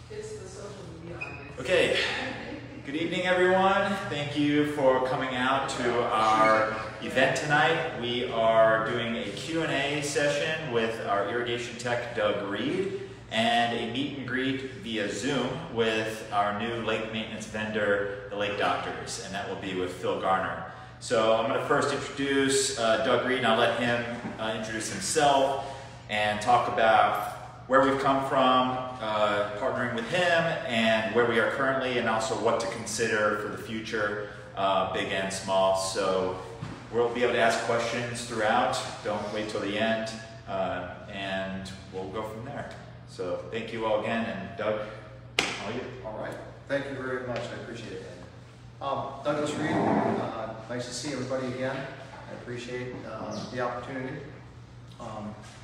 It's the social media audience. Okay, good evening everyone. Thank you for coming out to our event tonight. We are doing a Q&A session with our irrigation tech, Doug Reed, and a meet and greet via Zoom with our new lake maintenance vendor, the Lake Doctors, and that will be with Phil Garner. So I'm going to first introduce Doug Reed, and I'll let him introduce himself and talk about where we've come from, partnering with him, and where we are currently, and also what to consider for the future, big and small. So we'll be able to ask questions throughout. Don't wait till the end, and we'll go from there. So thank you all again, and Doug, all you. All right. Thank you very much. I appreciate it. Douglas Reed, nice to see everybody again. I appreciate the opportunity.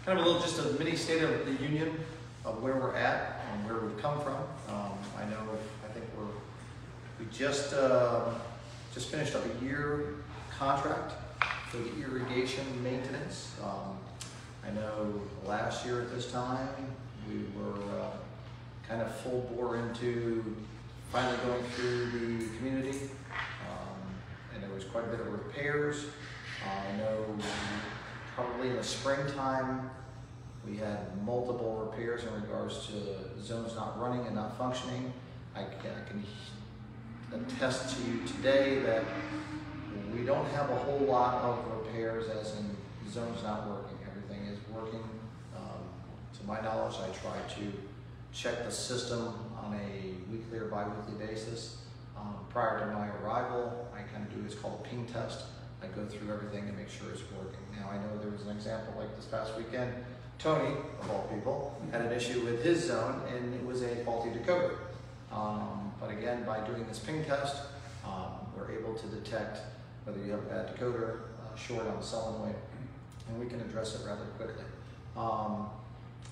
Kind of just a mini state of the union of where we're at and where we've come from. I think we just finished up a year contract for the irrigation maintenance. I know last year at this time we were kind of full bore into finally going through the community, and there was quite a bit of repairs. I know probably in the springtime we had multiple repairs in regards to zones not running and not functioning. I can attest to you today that we don't have a whole lot of repairs as in zones not working. Everything is working. To my knowledge, I try to check the system on a weekly or bi-weekly basis. Prior to my arrival, I kind of do what's called a ping test. I go through everything to make sure it's working. Now I know there was an example like this past weekend. Tony, of all people, had an issue with his zone and it was a faulty decoder. But again, by doing this ping test, we're able to detect whether you have a bad decoder, short on the solenoid, and we can address it rather quickly.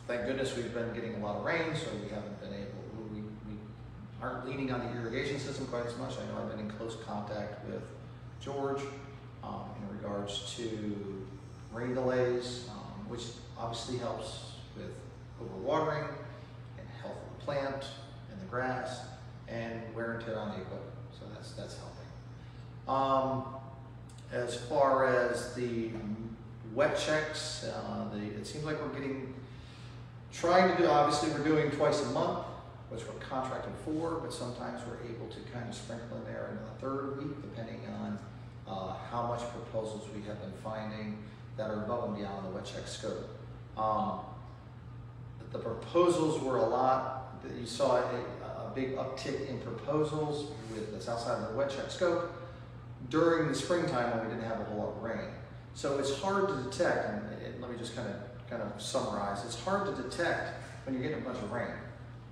Thank goodness we've been getting a lot of rain, so we haven't been able, we aren't leaning on the irrigation system quite as much. I know I've been in close contact with George in regards to rain delays, which obviously helps with overwatering and health of the plant and the grass and wear and tear on the equipment. So that's helping. As far as the wet checks, it seems like we're trying to do, obviously we're doing twice a month, which we're contracted for, but sometimes we're able to kind of sprinkle in there in the third week, depending on how much proposals we have been finding that are above and beyond the wet check scope. The proposals were a lot. You saw a big uptick in proposals that's outside of the wet check scope during the springtime when we didn't have a whole lot of rain. So it's hard to detect, and let me just kind of summarize. It's hard to detect when you're getting a bunch of rain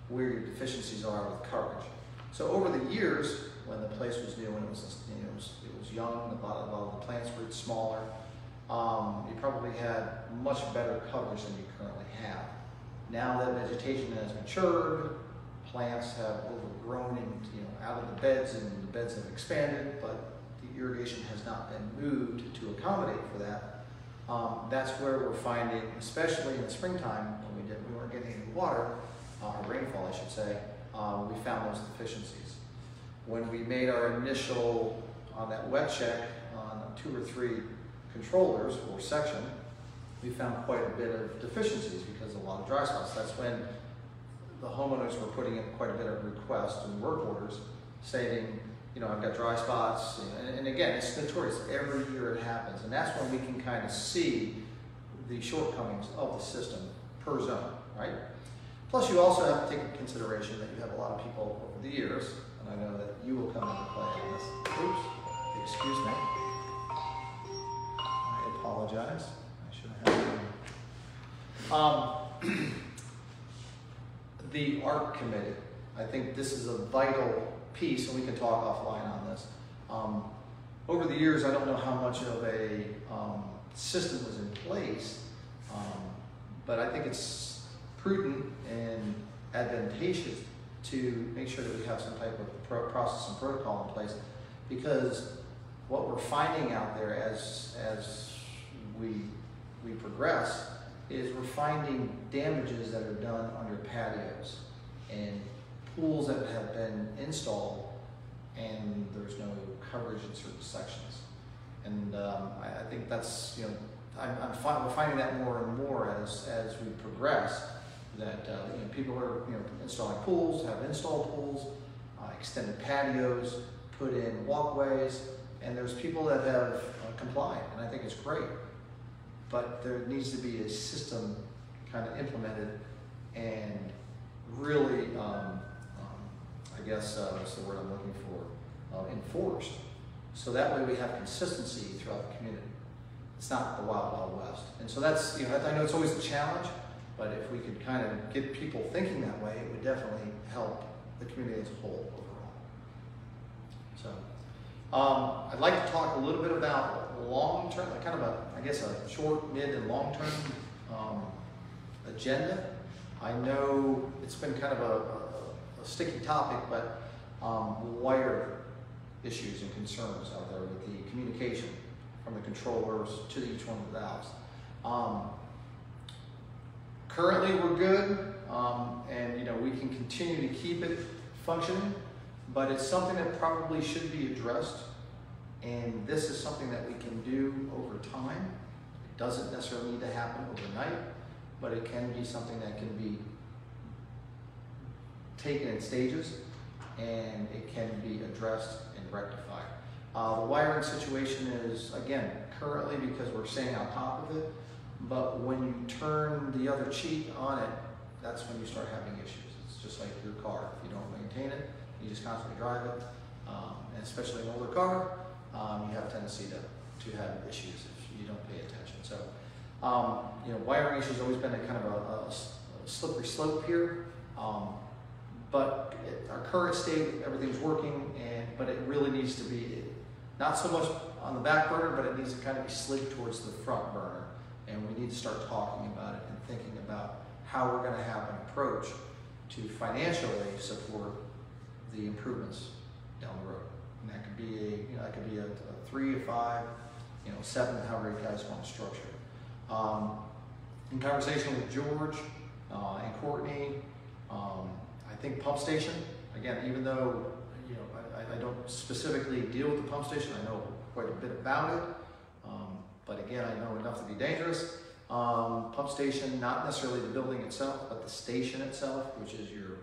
where your deficiencies are with coverage. So over the years, when the place was new and it was young, a lot of the plants were smaller, you probably had much better coverage than you currently have. Now that vegetation has matured, plants have overgrown and out of the beds, and the beds have expanded, but the irrigation has not been moved to accommodate for that. That's where we're finding, especially in the springtime when we weren't getting any water, or rainfall I should say, we found those deficiencies. When we made our initial, on that wet check, on 2 or 3 controllers or section, we found quite a bit of deficiencies because of a lot of dry spots. That's when the homeowners were putting in quite a bit of requests and work orders stating, I've got dry spots, and again, it's notorious. Every year it happens, and that's when we can kind of see the shortcomings of the system per zone, right? Plus, you also have to take into consideration that you have a lot of people over the years, and I know that you will come into play on this. Oops, excuse me. I apologize. I should have. The ARC committee. I think this is a vital piece, and we can talk offline on this. Over the years, I don't know how much of a system was in place, but I think it's prudent and advantageous to make sure that we have some type of process and protocol in place, because what we're finding out there as we progress is we're finding damages that are done under patios. And pools that have been installed and there's no coverage in certain sections. And I think that's, you know, we're finding that more and more as we progress, that you know, people are, you know, installing pools, have installed pools, extended patios, put in walkways, and there's people that have complied, and I think it's great. But there needs to be a system kind of implemented and really, I guess, what's the word I'm looking for, enforced. So that way we have consistency throughout the community. It's not the wild, wild west. And so that's, you know, I know it's always a challenge, but if we could kind of get people thinking that way, it would definitely help the community as a whole overall. So I'd like to talk a little bit about long-term, kind of I guess a short, mid, and long-term agenda. I know it's been kind of a sticky topic, but wire issues and concerns out there with the communication from the controllers to each one of the valves. Currently we're good, and you know, we can continue to keep it functioning, but it's something that probably should be addressed, and this is something that we can do over time. It doesn't necessarily need to happen overnight, but it can be something that can be taken in stages, and it can be addressed and rectified. The wiring situation is, again, currently, because we're staying on top of it, but when you turn the other cheek on it, that's when you start having issues. It's just like your car. If you don't maintain it, you just constantly drive it, and especially an older car, you have a tendency to have issues if you don't pay attention. So, you know, wiring issues always been a kind of a slippery slope here. But our current state, everything's working, but it really needs to be not so much on the back burner, but it needs to kind of be slid towards the front burner. And we need to start talking about it and thinking about how we're going to have an approach to financially support the improvements down the road. And that could be a 3 to 5, 7, however you guys want to structure it. In conversation with George and Courtney, I think pump station, again, even though I don't specifically deal with the pump station, I know quite a bit about it, but again, I know enough to be dangerous. Pump station, not necessarily the building itself, but the station itself, which is your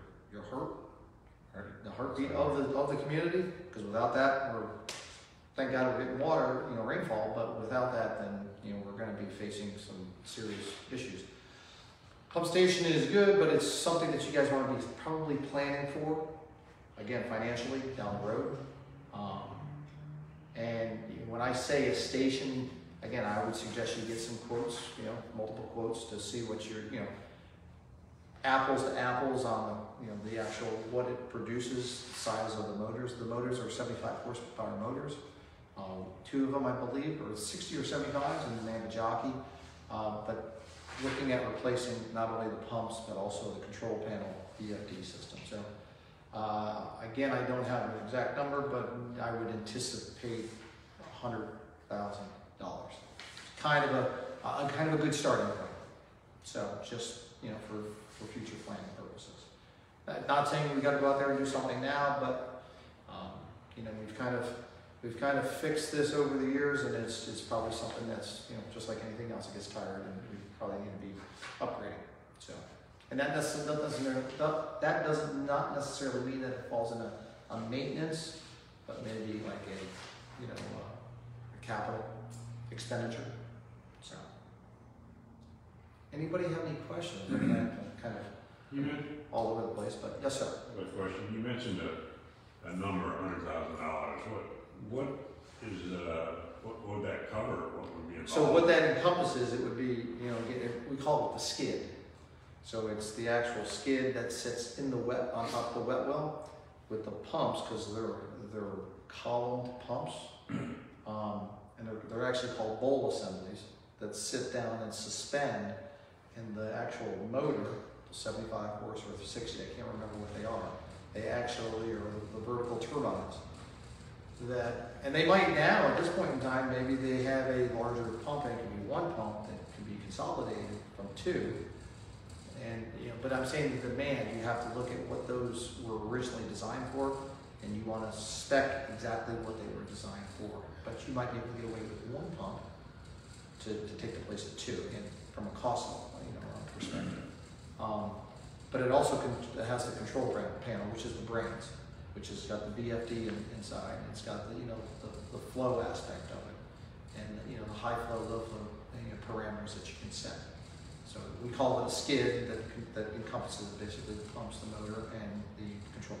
the heartbeat of the community, because without that, thank God we're getting water, rainfall, but without that, then we're going to be facing some serious issues. Pump station is good, but it's something that you guys want to be probably planning for, again, financially down the road. And when I say a station, again, I would suggest you get some quotes, multiple quotes to see what you're, apples to apples on the actual, what it produces, size of the motors. The motors are 75 horsepower motors. 2 of them, I believe, are 60 or 75s, and then they have a jockey. But looking at replacing not only the pumps, but also the control panel VFD system. So again, I don't have an exact number, but I would anticipate $100,000. Kind of a good starting point. So just for future planning purposes. Not saying we got to go out there and do something now, but we've kind of fixed this over the years, and it's probably something that's just like anything else, it gets tired, and we probably need to be upgrading. So, and that does not necessarily mean that it falls in a maintenance, but maybe like a capital expenditure. So, anybody have any questions? I mean, I'm kind of all over the place, but yes, sir. Good question. You mentioned a number, $100,000. What would that cover? What would be involved? So what that encompasses, it would be, we call it the skid. So it's the actual skid that sits in the on top of the wet well with the pumps, because they're columned pumps, and they're actually called bowl assemblies that sit down and suspend in the actual motor, 75 horse or 60, I can't remember what they are. They actually are the vertical turbines. And they might now, at this point in time, maybe they have a larger pump, and it can be one pump that can be consolidated from 2. And, but I'm saying the demand, you have to look at what those were originally designed for, and you want to spec exactly what they were designed for. But you might be able to get away with one pump to take the place of two, and from a cost perspective. But it also it has the control panel, which is the brains, which has got the VFD inside, and it's got the flow aspect of it, and the high flow, low flow parameters that you can set. So we call it a skid that encompasses basically the pumps, the motor, and the control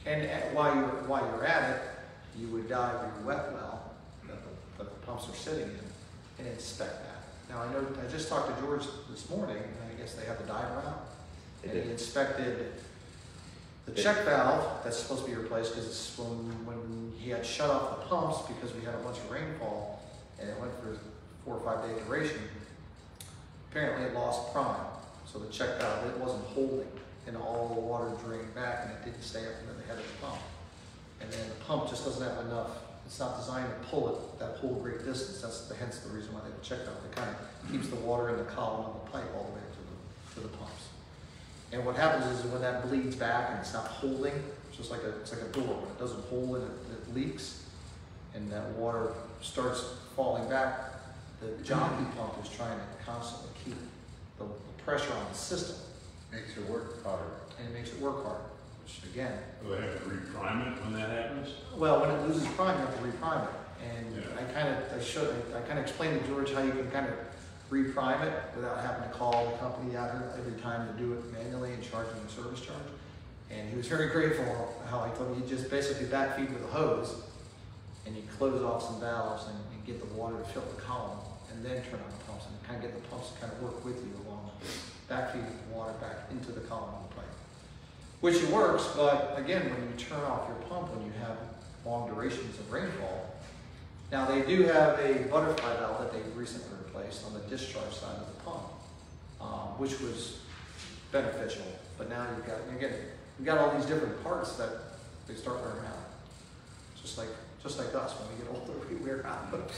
panel. And while you're at it, you would dive your wet well that the pumps are sitting in and inspect that. Now I just talked to George this morning, and I guess they have the diver out, and he inspected the check valve that's supposed to be replaced because when he had shut off the pumps because we had a bunch of rainfall and it went for 4 or 5 day duration, apparently it lost prime. So the check valve, it wasn't holding, and all the water drained back and it didn't stay up into the head of the pump. And then the pump just doesn't have enough, it's not designed to pull it that whole great distance. That's hence the reason why they have a check valve. It kind of keeps the water in the column of the pipe all the way to the pumps. And what happens is when that bleeds back and it's not holding, it's just like a door. When it doesn't hold and it leaks, and that water starts falling back, the jockey pump is trying to constantly keep the pressure on the system. Makes it work harder. And it makes it work harder, which again. Do they have to reprime it when that happens? Well, when it loses prime, you have to reprime it. And Yeah. I kind of explained to George how you can kind of reprime it without having to call the company out here every time to do it manually and charge them a service charge. And he was very grateful how I told him you just basically backfeed with a hose and you close off some valves and get the water to fill the column and then turn on the pumps and kind of get the pumps to kind of work with you along, backfeeding the water back into the column of the pipe. Which it works, but again, when you turn off your pump, when you have long durations of rainfall, now they do have a butterfly valve that they recently replaced on the discharge side of the pump, which was beneficial. But now you've got all these different parts that they start wearing out. Just like us, when we get older, we wear out.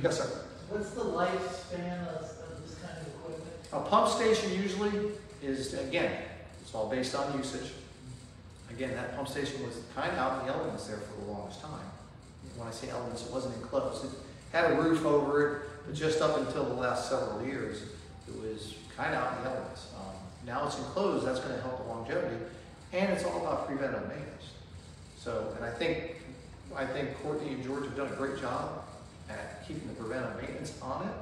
Yes, sir. What's the lifespan of this kind of equipment? A pump station usually is, again, it's all based on usage. Again, that pump station was kind of out in the elements there for the longest time. When I say elements, it wasn't enclosed. It had a roof over it, but just up until the last several years, it was kind of out in the elements. Now it's enclosed, that's going to help the longevity, and it's all about preventive maintenance. So, and I think Courtney and George have done a great job at keeping the preventive maintenance on it,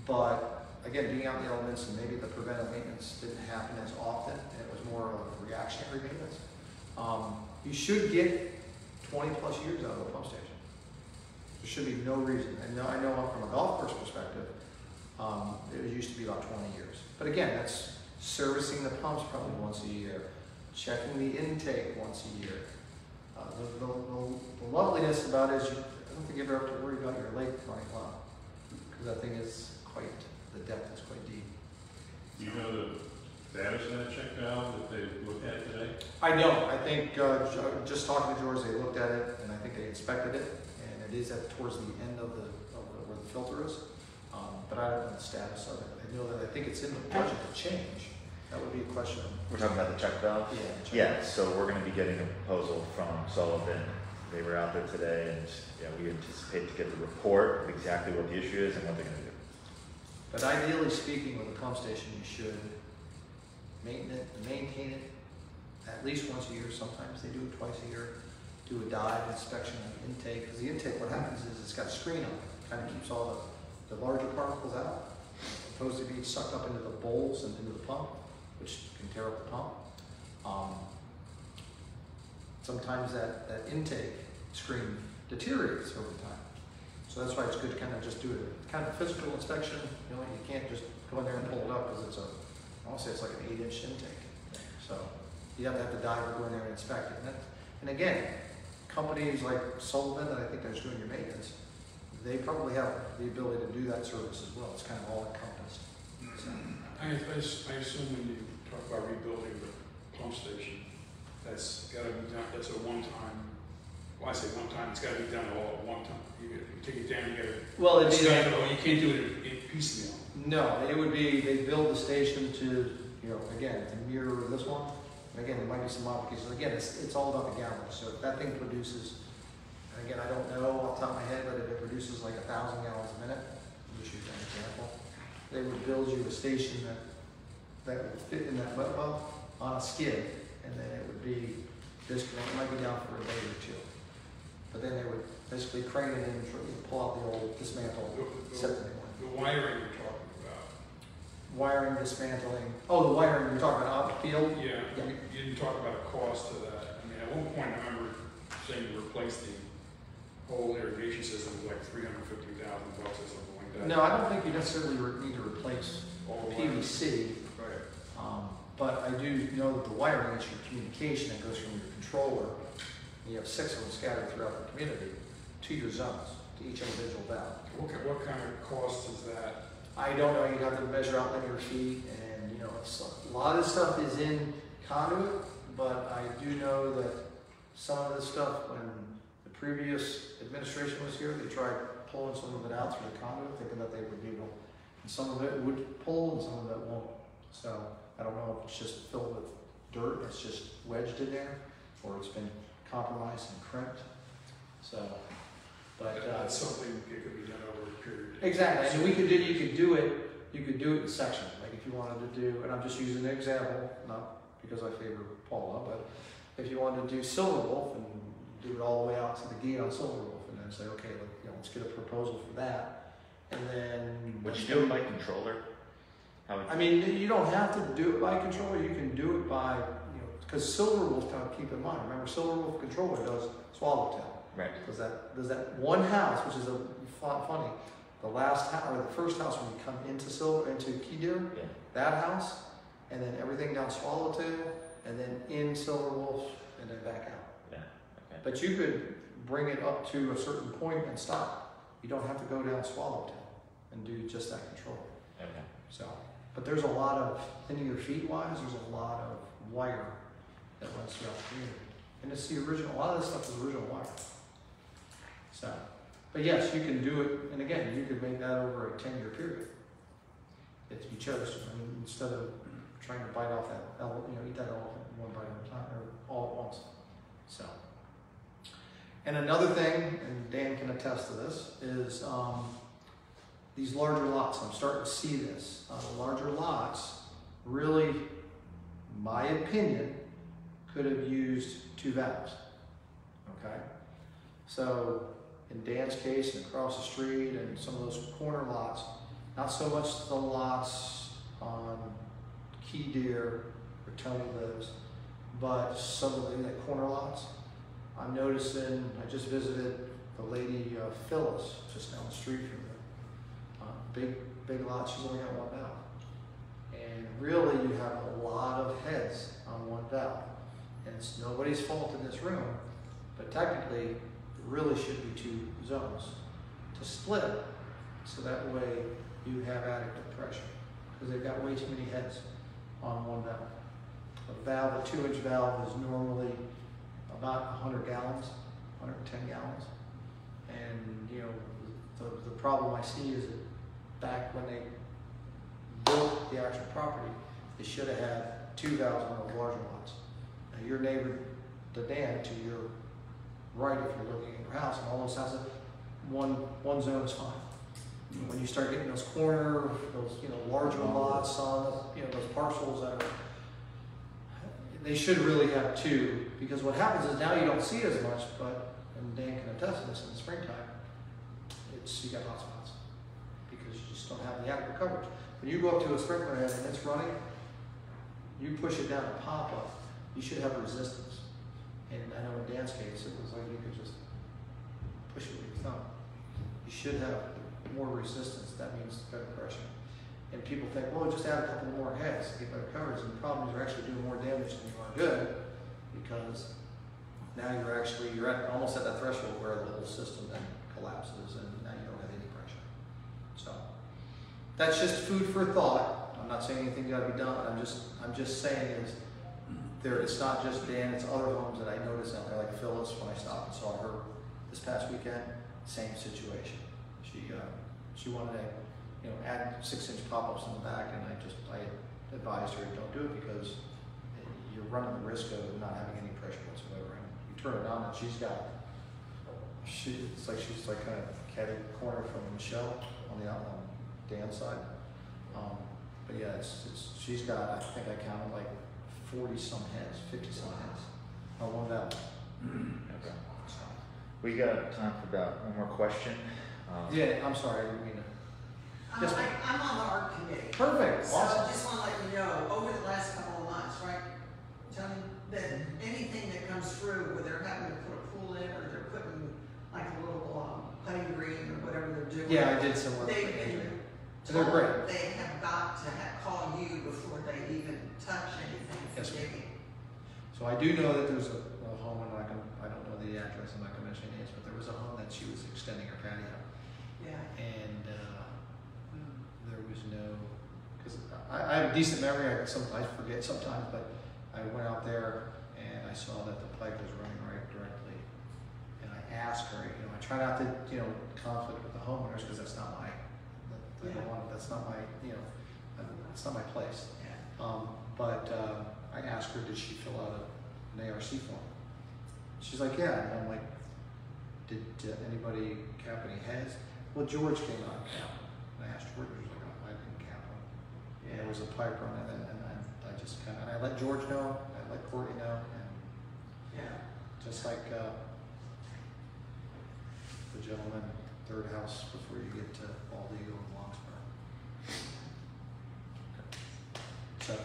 but again, being out in the elements and maybe the preventive maintenance didn't happen as often, and it was more of reactionary maintenance. You should get 20 plus years out of a pump station. There should be no reason. And I know from a golf course perspective, it used to be about 20 years. But again, that's servicing the pumps probably once a year, checking the intake once a year. The loveliness about it is I don't think you ever have to worry about your lake running low, because that thing is the depth is quite deep. Do you know the status of that check valve that they looked at today? I don't. I think just talking to George, they looked at it and I think they inspected it, and it is towards the end of where the filter is. But I don't know the status of it. I know that I think it's in the budget to change. That would be a question. We're talking about the check valve? Yeah. The check Yeah, valve. so we're going to be getting a proposal from Sullivan. They were out there today, and we anticipate to get the report of exactly what the issue is and what they're going to do. But ideally speaking, with a pump station, you should maintain it at least once a year. Sometimes they do it twice a year. Do a dive inspection of the intake, because the intake, what happens is it's got a screen on it. It kind of keeps all the larger particles out, opposed to being sucked up into the bowls and into the pump, which can tear up the pump. Sometimes that intake screen deteriorates over time. So that's why it's good to kind of just do a kind of physical inspection. You can't just go in there and pull it up, because I want to say it's like an 8-inch intake. So you have to have the diver go in there and inspect it. And again, companies like Sullivan, that I think that's doing your maintenance, they probably have the ability to do that service as well. It's kind of all encompassed. So. I assume when you talk about rebuilding the pump station, that's got to be done. That's a one-time. Well, I say one time. It's got to be done all at one time. You take it down. You got to. Well, you can't do it piecemeal? No, it would be, they build the station to, you know, again, to mirror this one. And again, there might be some modifications. Again, it's all about the gallons. So if that thing produces, and again, I don't know off the top of my head, but if it produces like 1,000 gallons a minute, I'll just use that example, they would build you a station that would fit in that wet well on a skid, and then it would be disconnected. It might be down for a day or two. But then they would basically crane it in and pull out the old dismantle, set the new one. The wiring you're talking about. Wiring, dismantling. Oh, the wiring you're talking about out the field? Yeah, Yeah. you didn't talk about a cost to that. I mean, at one point, I remember saying to replace the whole irrigation system was like $350,000 or something like that. No, I don't think you necessarily need to replace All the wiring. PVC, Right. but I do know that the wiring is your communication that goes from your controller. You have 6 of them scattered throughout the community to your zones, to each individual valve. What kind of cost is that? I don't know, you'd have to measure out linear feet, and you know, a lot of this stuff is in conduit, but I do know that some of this stuff, when the previous administration was here, they tried pulling some of it out through the conduit, thinking that they would be able, and some of it would pull and some of it won't. So I don't know if it's just filled with dirt, it's just wedged in there, or it's been compromised and crimped. So, but That's something that could be done over a period. exactly, and you could do it in sections. Like if you wanted to do, and I'm just using an example, not because I favor Paula, but if you wanted to do Silver Wolf and do it all the way out to the gate on Silver Wolf, and then say, okay, let's get a proposal for that, and then Would you do it by controller? How would I mean, you don't have to do it by controller. You can do it by, because Silver Wolf, kind of keep in mind. Remember, Silver Wolf controller does Swallowtail. Right. Does that one house, which is funny, the last house or the first house when you come into Key Deer, Yeah. that house, and then everything down Swallowtail, and then in Silver Wolf, and then back out. Yeah. Okay. But you could bring it up to a certain point and stop. You don't have to go down Swallowtail and do just that control. Okay. So, but there's a lot of linear feet wise. There's a lot of wire that runs throughout the community, and it's the original. A lot of this stuff is original wire. So, but yes, you can do it, and again, you could make that over a 10-year period if you chose to. I mean, instead of trying to bite off that, eat that elephant one bite at a time or all at once. So, and another thing, and Dan can attest to this, is these larger lots. I'm starting to see this. The larger lots really, my opinion, could have used 2 valves. Okay, so in Dan's case and across the street and some of those corner lots, not so much the lots on Key Deer where Tony lives, but some of the corner lots. I'm noticing, I just visited the lady Phyllis just down the street from there. Big lot, she's only got 1 valve. And really you have a lot of heads on 1 valve. And it's nobody's fault in this room, but technically it really should be 2 zones to split, so that way you have adequate pressure, because they've got way too many heads on 1 valve. A 2-inch valve is normally about 100 gallons, 110 gallons. And the problem I see is that back when they built the actual property, they should have had 2 valves on those larger lots. Now your neighbor, the Dan, to your right, if you're looking at your house, and all those houses, one zone is fine. When you start getting those corner, those larger lots on those parcels that are, they should really have 2, because what happens is now you don't see as much, but, and Dan can attest to this, in the springtime, you got hot spots, because you just don't have the adequate coverage. When you go up to a sprinkler head and it's running, you push it down to pop up, you should have resistance. And I know in Dan's case, it was like you could just push it with your thumb. You should have more resistance. That means better pressure. And people think, well, just add a couple more heads to get better coverage. And the problem is you're actually doing more damage than you are good, because now you're almost at that threshold where the whole system then collapses, and now you don't have any pressure. So that's just food for thought. I'm not saying anything got to be done. I'm just saying is it's not just Dan, it's other homes that I noticed out there, like Phyllis, when I stopped and saw her this past weekend, same situation. She wanted add 6-inch pop-ups in the back, and I advised her, don't do it because you're running the risk of not having any pressure whatsoever. And you turn it on, and she's like kind of catty corner from Michelle on Dan's side. But yeah, she's got, I think I counted like 40-some heads, 50-some heads on one valve. Okay. We got time for about one more question. Yeah, I'm sorry, I didn't mean to. Yes, ma'am. I'm on the art committee. Perfect, So awesome. I just want to let you know, over the last couple of months, right, Tony, that anything that comes through where they're having to put a pool in or they're putting like a little putting green or whatever they're doing. Yeah, I did some work. They've for been Adrian. They're told great. they have got to call you before they even touch anything for Yes, ma'am. digging. So I do know that there's a home, and I don't know the address, I'm not gonna mention names, but there was a home that she was extending her patio. Yeah. And there was no, because I have a decent memory, I forget sometimes, but I went out there and I saw that the pipe was running right directly. And I asked her, I try not to, conflict with the homeowners, because that's not my, that's not my, it's not my place. Yeah. But I asked her, did she fill out an ARC form? She's like, yeah. And I'm like, did anybody cap any heads? Well, George came out and capped them. And I asked George, he was like, oh, I didn't cap them. And there was a pipe running, and I just kind of, I let George know, I let Courtney know, and Yeah. just like the gentleman, third house before you get to Baldigo and Longsboro. So,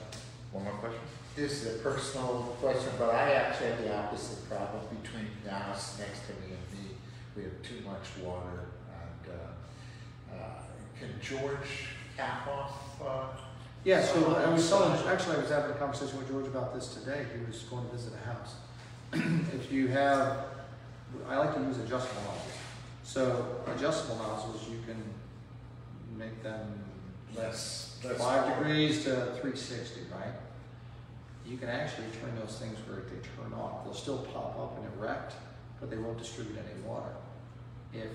One more question? This is a personal question, but I actually have the opposite problem between the house next to me and me. We have too much water, and can George cap off? yeah, so I was actually I was having a conversation with George about this today. He was going to visit a house. If you have, I like to use adjustable nozzles. So adjustable nozzles, you can make them Less 5 degrees to 360, right? You can actually turn those things where they turn off. They'll still pop up and erect, but they won't distribute any water. If,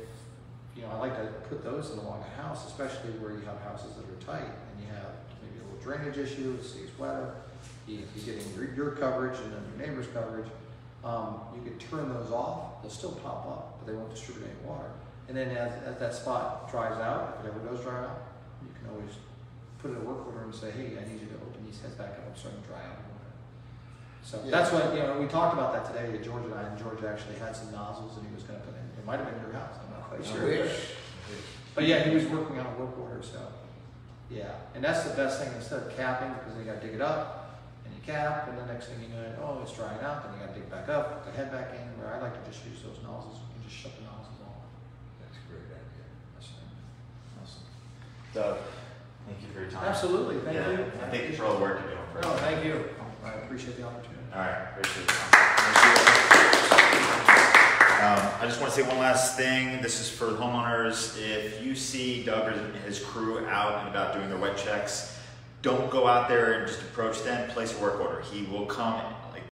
I like to put those in along a house, especially where you have houses that are tight and you have maybe a little drainage issue, it stays wetter, you're getting your coverage and then your neighbor's coverage. You can turn those off, they'll still pop up, but they won't distribute any water. And then as that spot dries out, if it ever does dry out, you can always put in a work order and say, hey, I need you to open these heads back up, I'm starting to dry out. So Yeah. that's what, we talked about that today, George and I, and George actually had some nozzles and he was gonna put in, it might have been your house, I'm not quite I sure. wish. But yeah, he was working on a work order, so, yeah. And that's the best thing, instead of capping, because then you gotta dig it up, and you cap, and the next thing you know, oh, it's drying out, then you gotta dig back up, put the head back in, where I like to just use those nozzles, and just shut the nozzles off. That's a great idea. Awesome. Doug, thank you for your time. Absolutely, thank you. And thank you for all the work you're doing for us. No, thank you. I appreciate the opportunity. All right, appreciate it. I just want to say one last thing. This is for the homeowners. If you see Doug or his crew out and about doing their wet checks, don't go out there and just approach them. Place a work order. He will come